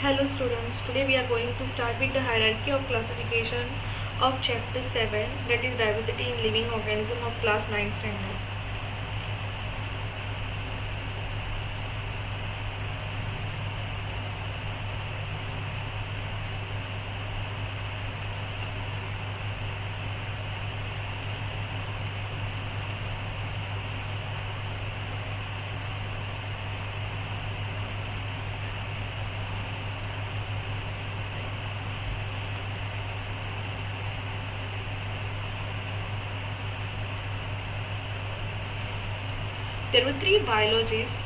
Hello students, today we are going to start with the hierarchy of classification of chapter 7, that is diversity in living organism of class 9 standard. There were three biologists,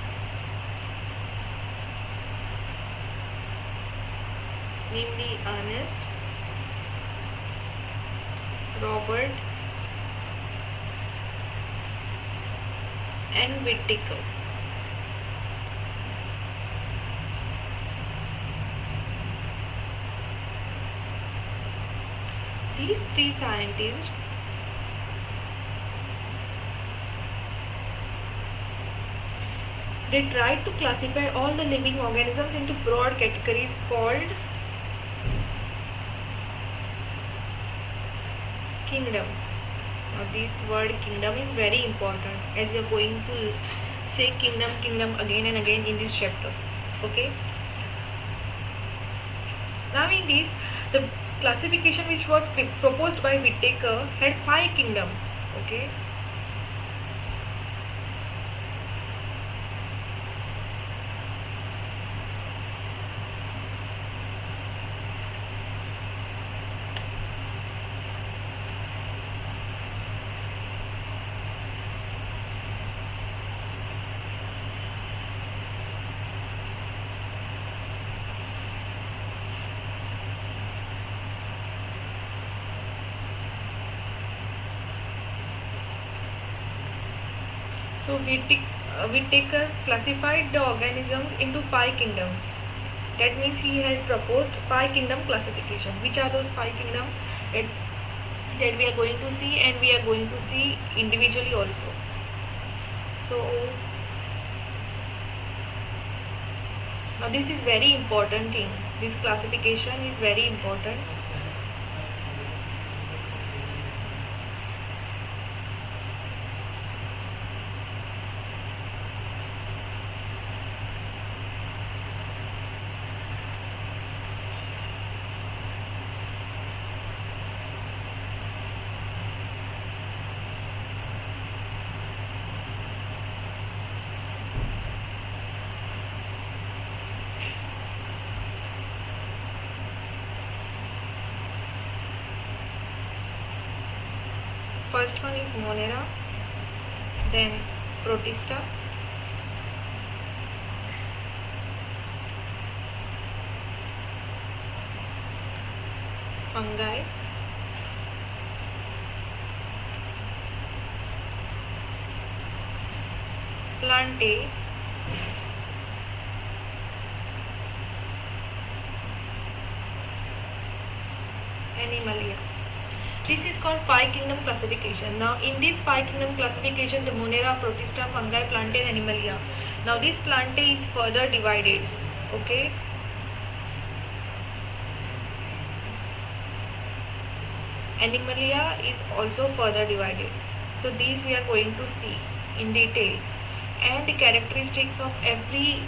namely Ernest, Robert and Whittaker. These three scientists they tried to classify all the living organisms into broad categories called kingdoms. Now this word kingdom is very important, as we are going to say kingdom again and again in this chapter. Okay. Now in this, the classification which was proposed by Whittaker had 5 kingdoms. Okay. So Whittaker classified the organisms into 5 kingdoms. That means he had proposed 5 kingdom classification. Which are those 5 kingdoms that we are going to see, and we are going to see individually also. So now this is very important thing. This classification is very important. First one is Monera, then Protista, fungi, Plantae, Animalia. This is called 5 kingdom classification. Now in this 5 kingdom classification, the Monera, Protista, fungi, Plantae and Animalia. Now this Plantae is further divided. Okay. Animalia is also further divided. So these we are going to see in detail. And the characteristics of every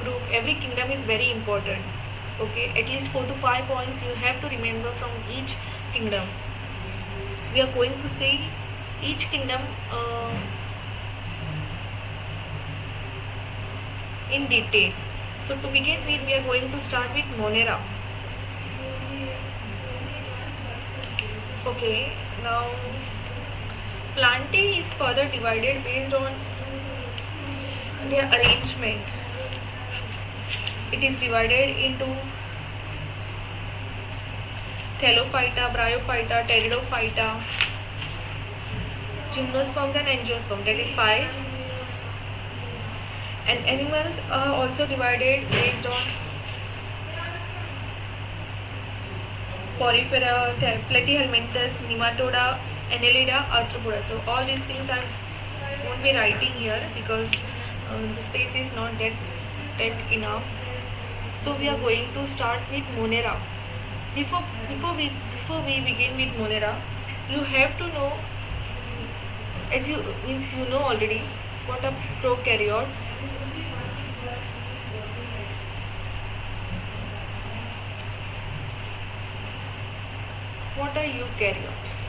group, every kingdom is very important. Okay, at least 4 to 5 points you have to remember from each kingdom. We are going to see each kingdom in detail. So to begin with, we are going to start with Monera. Okay, now Plantae is further divided based on their arrangement. It is divided into Thallophyta, Bryophyta, Pteridophyta, Gymnosperms and Angiosperm, that is 5. And animals are also divided based on Porifera, Platyhelminthes, Nematoda, Annelida, Arthropoda. So all these things I won't be writing here because the space is not that enough. So we are going to start with Monera. Before we begin with Monera, you have to know, as you know already, what are prokaryotes. What are eukaryotes?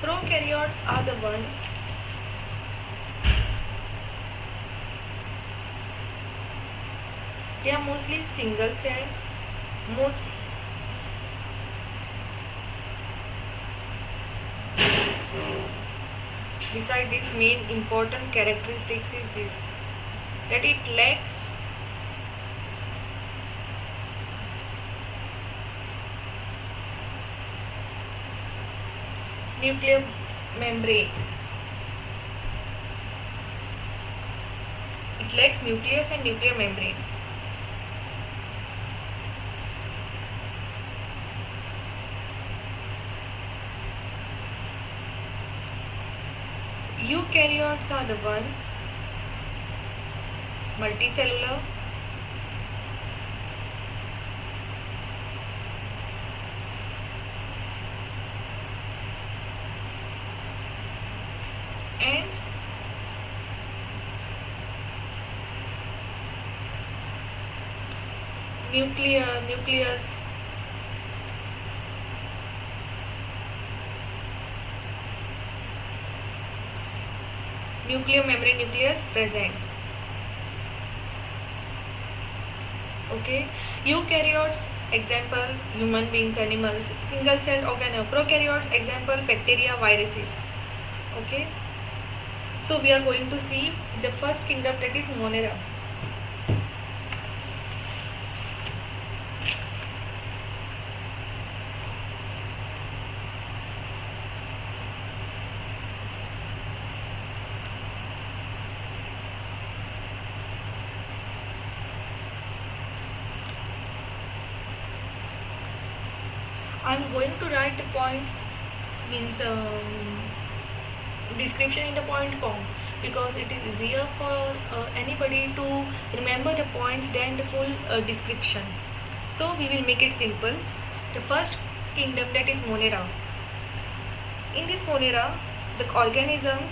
Prokaryotes are the one they are mostly single cell. Most beside this, main important characteristics is this, that it lacks nuclear membrane. It lacks nucleus and nuclear membrane. Eukaryotes are the one multicellular, and nucleus nuclear membrane nucleus present. Okay, eukaryotes example human beings, animals, single celled organelle. Prokaryotes example bacteria, viruses. Okay, so we are going to see the first kingdom, that is Monera. I am going to write the points, means description in the point form, because it is easier for anybody to remember the points than the full description. So we will make it simple. The first kingdom, that is Monera. In this Monera, the organisms,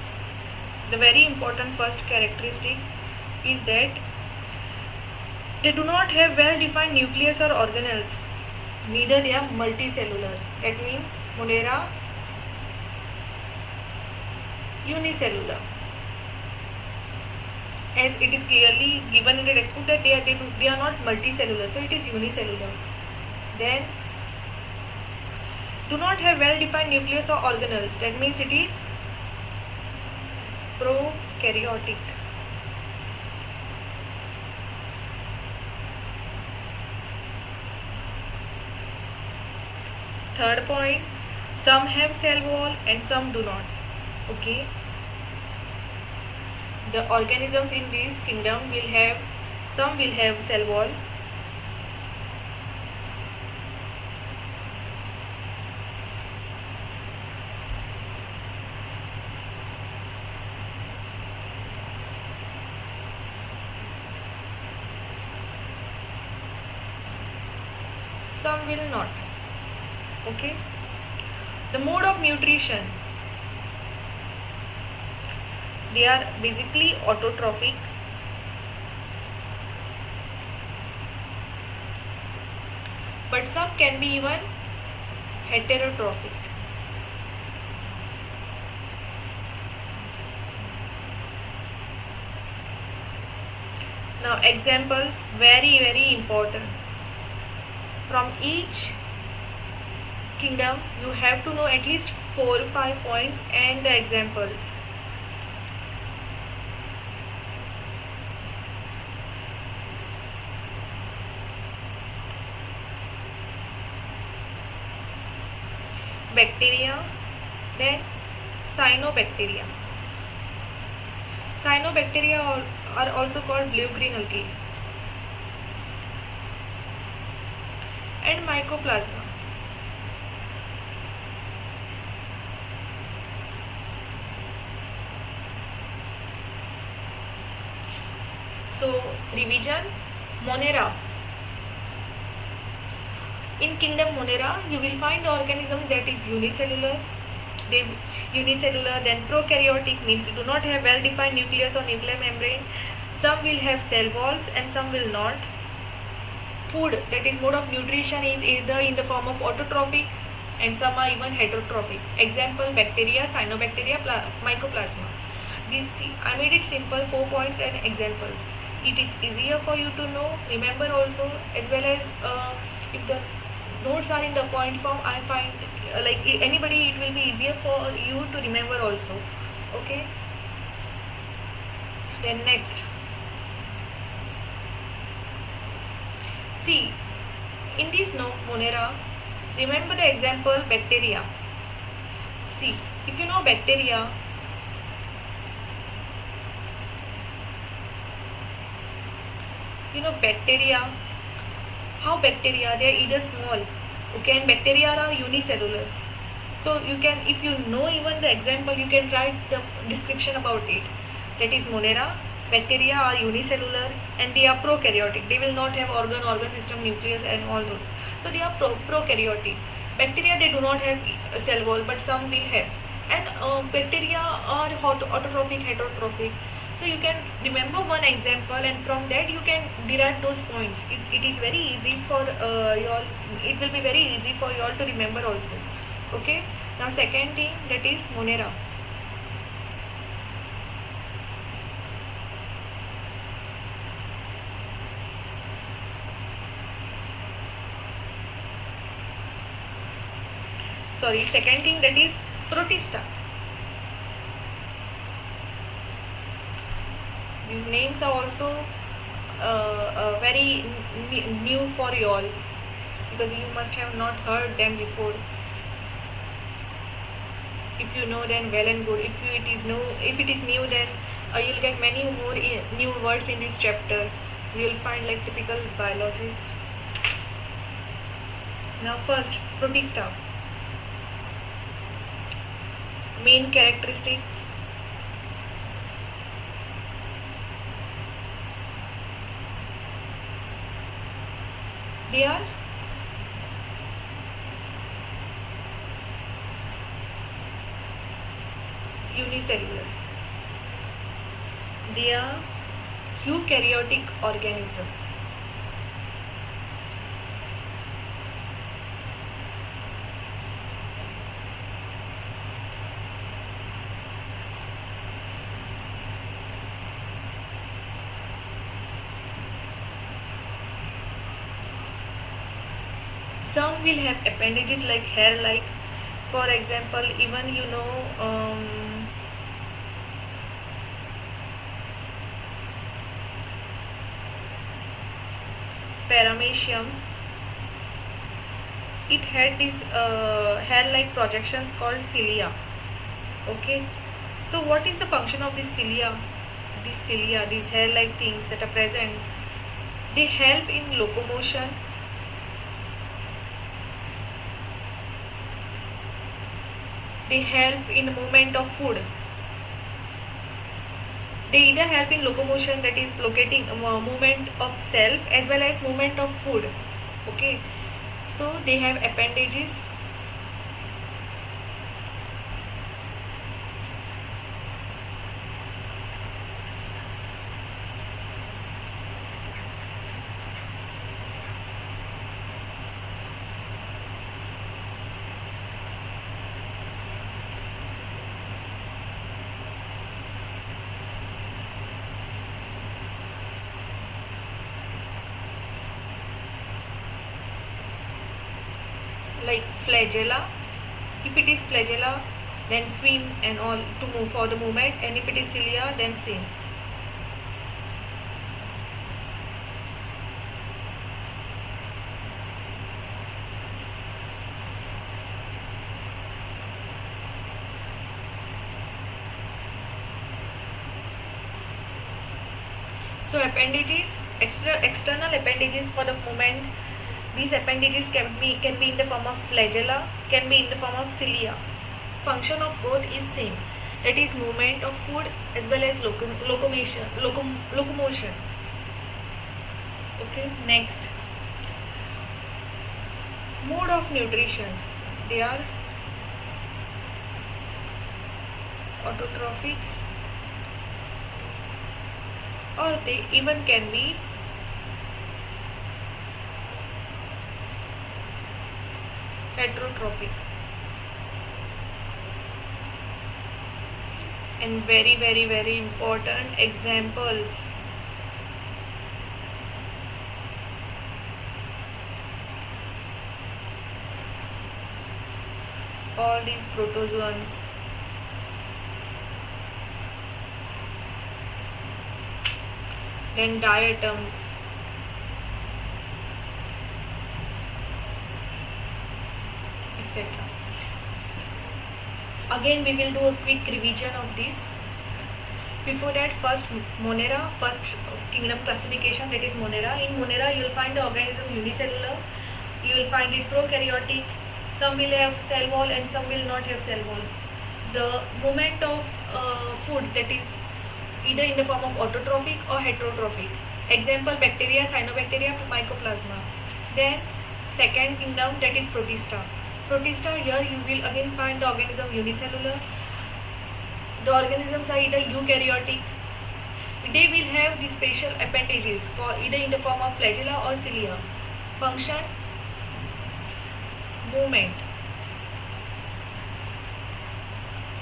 the very important first characteristic is that they do not have well defined nucleus or organelles. Neither they are multicellular. That means Monera unicellular, as it is clearly given in the textbook that they are not multicellular, so it is unicellular. Then do not have well defined nucleus or organelles. That means it is prokaryotic. Third point, some have cell wall and some do not. Okay, the organisms in this kingdom will have, some will have cell wall, some will not. Okay, the mode of nutrition, they are basically autotrophic. But some can be even heterotrophic. Now examples, very important. From each kingdom you have to know at least 4 or 5 points and the examples. Bacteria, then cyanobacteria. Cyanobacteria are also called blue-green algae. And Mycoplasma. So, revision. Monera. In kingdom Monera, you will find organism that is unicellular. Unicellular, then prokaryotic means do not have well-defined nucleus or nuclear membrane. Some will have cell walls and some will not. Food, that is mode of nutrition, is either in the form of autotrophic and some are even heterotrophic. Example, bacteria, cyanobacteria, mycoplasma. I made it simple, 4 points and examples. It is easier for you to know, remember also, as well as if the notes are in the point form, I find like anybody, it will be easier for you to remember also. Okay. Then next, see, in this Monera, remember the example bacteria. See, if you know bacteria, bacteria, how bacteria, they are either small, okay, and bacteria are unicellular. So you can, if you know even the example, you can write the description about it. That is Monera. Bacteria are unicellular and they are prokaryotic. They will not have organ system, nucleus and all those. So they are prokaryotic. Bacteria, they do not have a cell wall, but some will have. And bacteria are autotrophic, heterotrophic. So you can remember one example and from that you can derive those points. It is very easy for y'all. It will be very easy for y'all to remember also. Okay. Now second thing, that is Monera. Second thing, that is Protista. These names are also very new for you all because you must have not heard them before. If you know, then well and good. If it is new, then you'll get many more new words in this chapter. You'll find like typical biologists. Now first, Protista. Main characteristics. They are unicellular. They are eukaryotic organisms. Some will have appendages like hair-like. For example, even Paramecium, it had these hair-like projections called cilia. Okay, so what is the function of these cilia? These hair-like things that are present, they help in locomotion, they help in movement of food. They either help in locomotion, that is locating movement of self as well as movement of food. Okay, so they have appendages. Like flagella, if it is flagella, then swim and all to move for the movement, and if it is cilia, then same. So appendages, external appendages for the movement. These appendages can be in the form of flagella, can be in the form of cilia. Function of both is same. That is movement of food as well as locomotion. Okay, next, mode of nutrition. They are autotrophic, or they even can be heterotrophic. And very important examples: all these protozoans, then diatoms, etc. Again we will do a quick revision of this. Before that, first Monera, first kingdom classification, that is Monera. In Monera you will find the organism unicellular, you will find it prokaryotic, some will have cell wall and some will not have cell wall. The movement of food, that is either in the form of autotrophic or heterotrophic. Example, bacteria, cyanobacteria, mycoplasma. Then second kingdom, that is Protista. Protista, here you will again find the organism unicellular. The organisms are either eukaryotic. They will have the special appendages either in the form of flagella or cilia. Function, movement.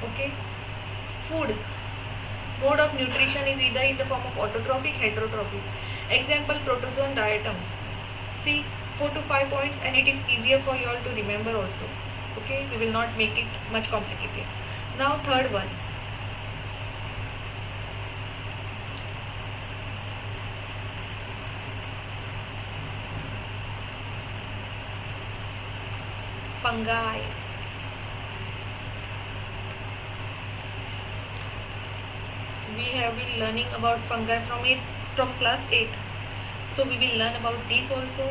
Okay. Food, mode of nutrition is either in the form of autotrophic, heterotrophic. Example, protozoan, diatoms. See, 4 to 5 points, and it is easier for you all to remember also. Okay, we will not make it much complicated. Now third one, fungi. We have been learning about fungi from class 8. So we will learn about this also.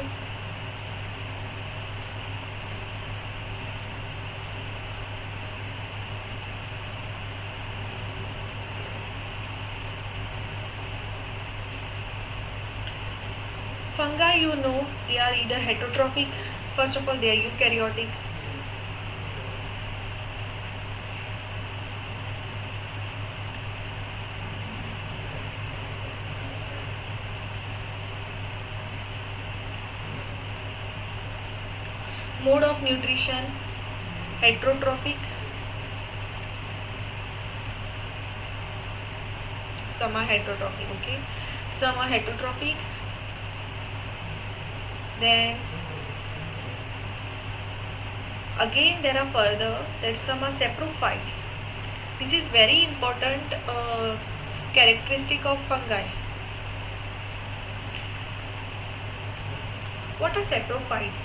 Fungi, you know, they are either heterotrophic. First of all, they are eukaryotic. Mode of nutrition, heterotrophic. Some are heterotrophic, okay. Some are heterotrophic. Then again there are further that some are saprophytes. This is very important characteristic of fungi. What are saprophytes?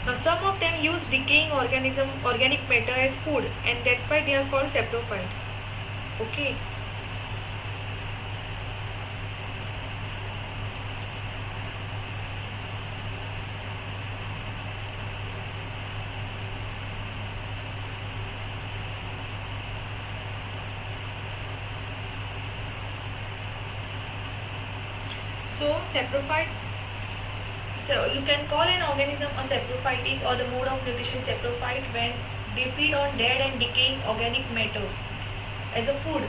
Now some of them use decaying organic matter as food, and that's why they are called saprophyte. Okay. So saprophytes, so you can call an organism a saprophytic, or the mode of nutrition is saprophyte when they feed on dead and decaying organic matter as a food.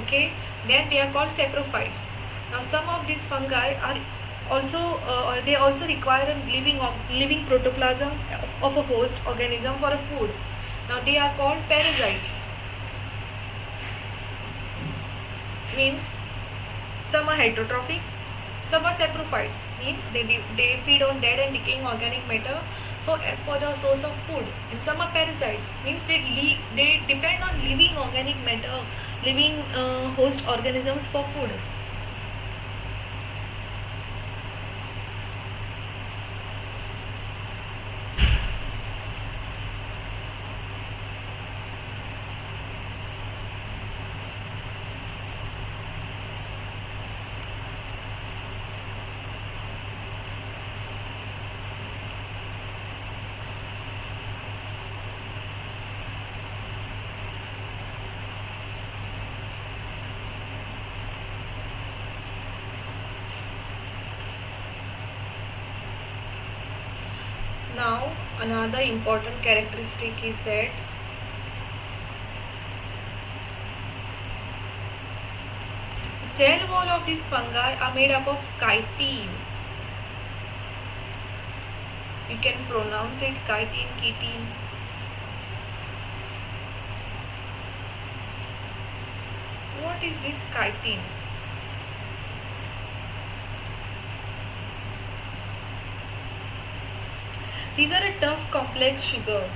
Okay, then they are called saprophytes. Now some of these fungi are also they also require a living protoplasm of a host organism for a food. Now they are called parasites. Means some are heterotrophic, some are saprophytes. Means they feed on dead and decaying organic matter for the source of food. And some are parasites. Means they depend on living organic matter, living host organisms for food. Now another important characteristic is that the cell wall of these fungi are made up of chitin. You can pronounce it chitin, chitin. What is this chitin? These are a tough complex sugar.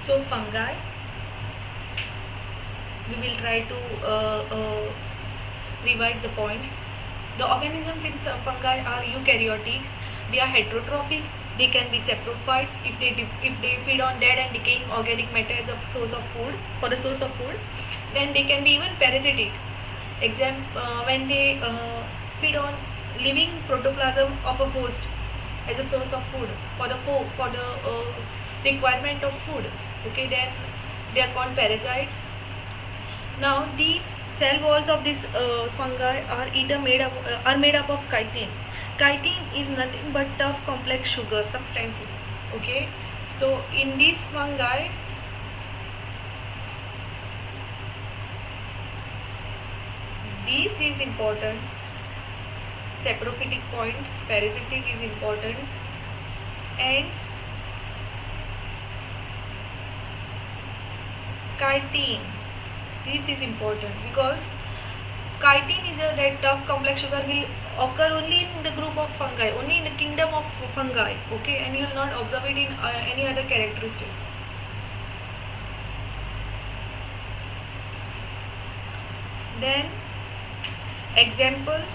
So fungi, we will try to revise the points. The organisms in some fungi are eukaryotic. They are heterotrophic. They can be saprophytes if they feed on dead and decaying organic matter as a source of food, for the source of food. Then they can be even parasitic. When they feed on living protoplasm of a host as a source of food for the requirement of food. Okay, then they are called parasites. Now these cell walls of these fungi are made up of chitin. Chitin is nothing but tough complex sugar substances. Okay, so in these fungi, this is important. Saprophytic point, parasitic is important, and chitin, this is important because chitin is that tough complex sugar will occur only in the group of fungi, only in the kingdom of fungi. Okay, and you will not observe it in any other characteristic. Then examples: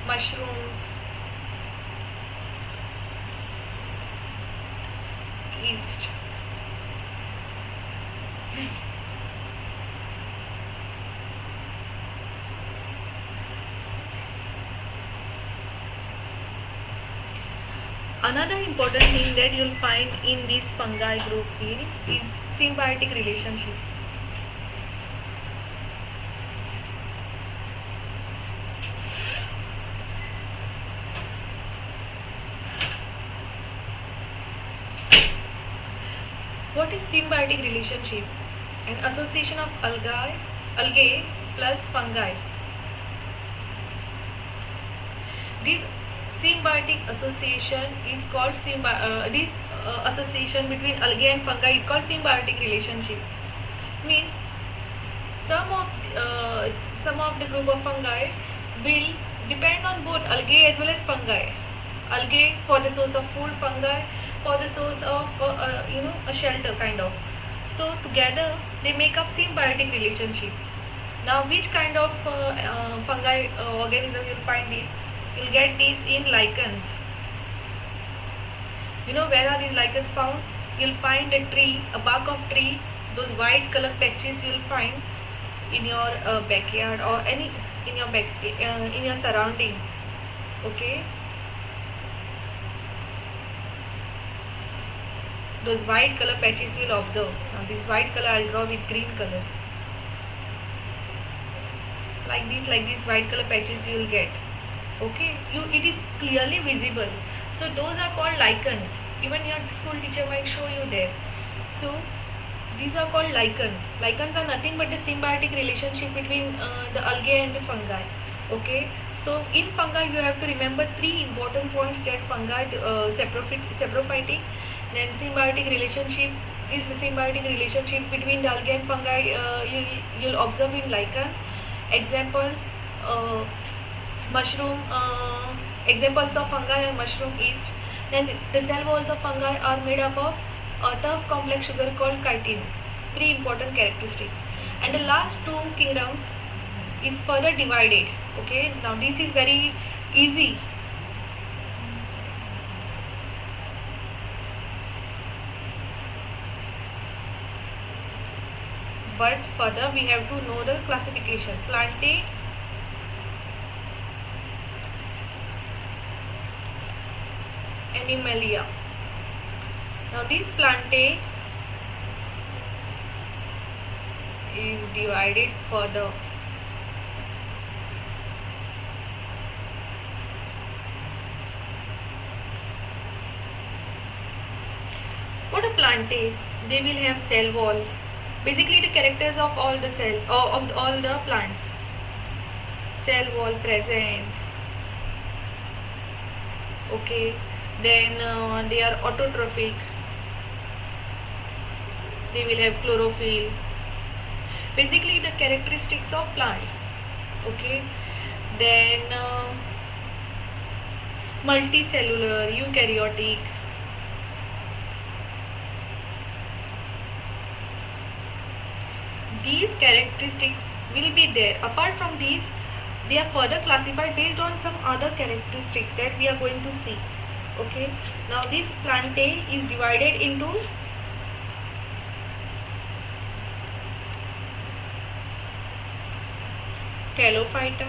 mushrooms, yeast. Another important thing that you'll find in this fungi group is symbiotic relationship. What is symbiotic relationship? An association of algae plus fungi. This symbiotic association is called association between algae and fungi is called symbiotic relationship. Means some of the group of fungi will depend on both algae as well as fungi. Algae for the source of food, fungi for the source of a shelter kind of. So together they make up symbiotic relationship. Now which kind of fungi organism you'll find this? You'll get these in lichens. You know where are these lichens found? You'll find a tree, a bark of tree, those white color patches you'll find in your backyard or in your surrounding. Okay, those white color patches you'll observe. Now this white color I'll draw with green color. Like these white color patches you'll get. Okay, it is clearly visible. So those are called lichens. Even your school teacher might show you there. So these are called lichens. Lichens are nothing but the symbiotic relationship between the algae and the fungi. Okay, so in fungi you have to remember three important points: that fungi saprophytic, then symbiotic relationship. This symbiotic relationship between the algae and fungi you'll observe in lichen. Examples: mushroom. Examples of fungi and mushroom yeast. Then the cell walls of fungi are made up of a tough complex sugar called chitin. Three important characteristics. And the last two kingdoms is further divided. Okay, now this is very easy. But further we have to know the classification. Plantae, Animalia. Now this Plantae is divided further. What are Plantae? They will have cell walls. Basically the characters of all the cell of all the plants. Cell wall present. Okay. Then they are autotrophic. They will have chlorophyll. Basically the characteristics of plants. Okay. Then multicellular, eukaryotic. These characteristics will be there. Apart from these, they are further classified based on some other characteristics that we are going to see. Okay, now this Plantae is divided into Telophyta,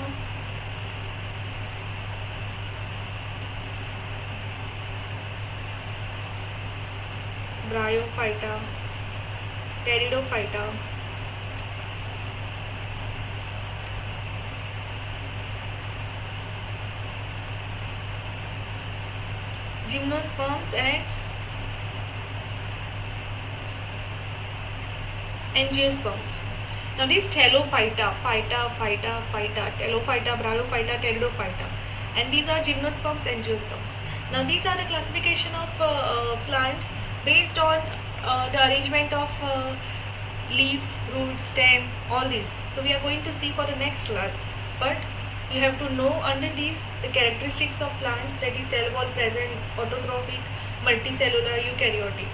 Bryophyta, Pteridophyta, Gymnosperms and Angiosperms. Now these Telophyta, Telophyta, Bryophyta, Pteridophyta, and these are Gymnosperms, Angiosperms. Now these are the classification of plants based on the arrangement of leaf, root, stem, all these. So we are going to see for the next class, but you have to know under these the characteristics of plants, that is cell wall present, autotrophic, multicellular, eukaryotic.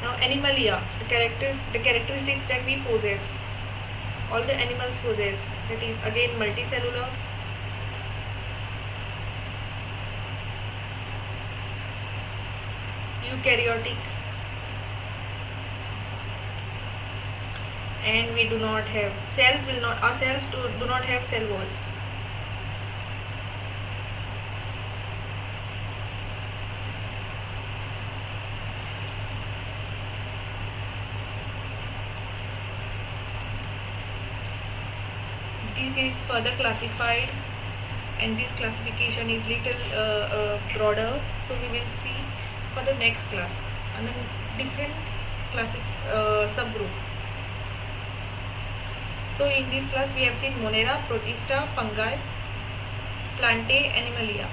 Now Animalia, the characteristics that we possess, all the animals possess, that is again multicellular, eukaryotic, and we do not have cells, our cells do not have cell walls. This is further classified, and this classification is little broader, so we will see for the next class and then different subgroup. So in this class we have seen Monera, Protista, fungi, Plantae, Animalia.